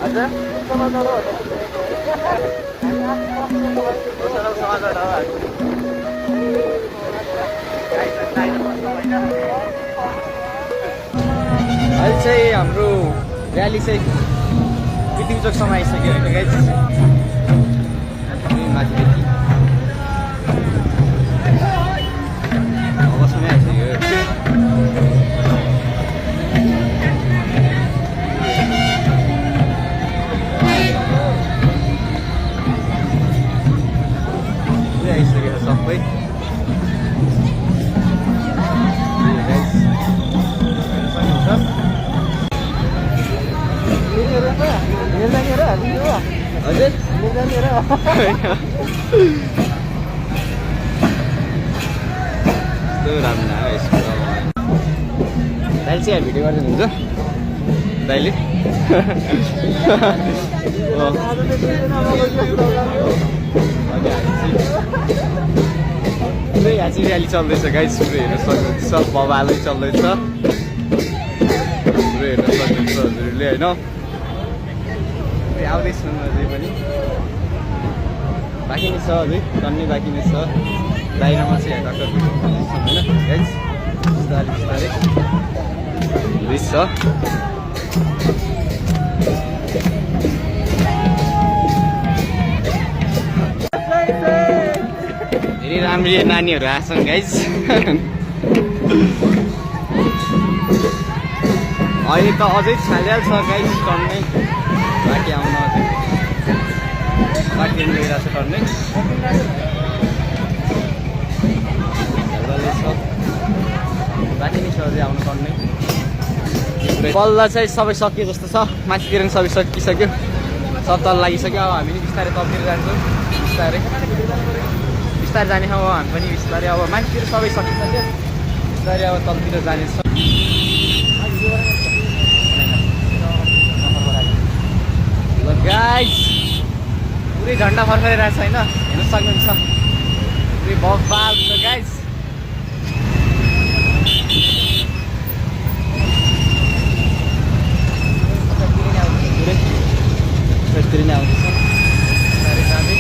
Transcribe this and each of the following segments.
हजुर अहिले चाहिँ हाम्रो र्याली चाहिँ बिटिङ चोकसम्म आइसक्यो होइन गाइस माथिदेखि अवश्य आइसक्यो आइसक्यो सबै हजुर राम्रो दाइले चाहिँ भिडियो गरिदिनु हुन्छ दाइले पुरै यहाँ चाहिँ र्याली चल्दैछ गाइस पुरै हेर्न सक्नुहुन्छ बबालै चल्दैछ पुरै हेर्न सक्नुहुन्छ हजुरहरूले होइन आउँदैछु अझै पनि बाँकी नै छ अझै टन्नै बाँकी नै छ बाहिरमा चाहिँ यहाँ डक्टर होइन गाइस बिस्तारै बिस्तारै रिस छ धेरै राम्री नानीहरू आछन् गाइस अहिले त अझै छालिहाल्छ गाइस टन्नै बाँकी आउन अझै बाँकी गइरहेको छ टन्नै बाँकी नै छ अझै आउनु टन्नै पल्ला चाहिँ सबै सकियो जस्तो छ माथितिर पनि सबै सकिसक्यो सब तल लागिसक्यो अब हामी बिस्तारै तलतिर जान्छौँ बिस्तारै बिस्तारै जाने अब हामी पनि बिस्तारै अब माथितिर सबै सकिसक्यो बिस्तारै अब तलतिर जानेछ ल गाइस पुरै झन्डा फर्काइरहेको छ होइन हेर्न सक्नुहुन्छ पुरै बवाल छ गाइस त्यसरी नै आउँदैछ बिस्तारै जाँदै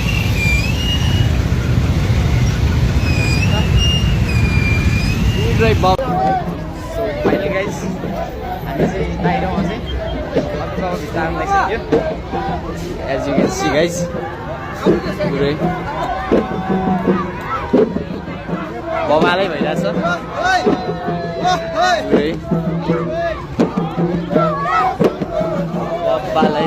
पुरै फाइनल गाइस हामी चाहिँ बाहिरमा चाहिँ भित्र आउनु लागिसक्यो as you can see guys पुरै बबालै भइरहेछ पुरै बबालै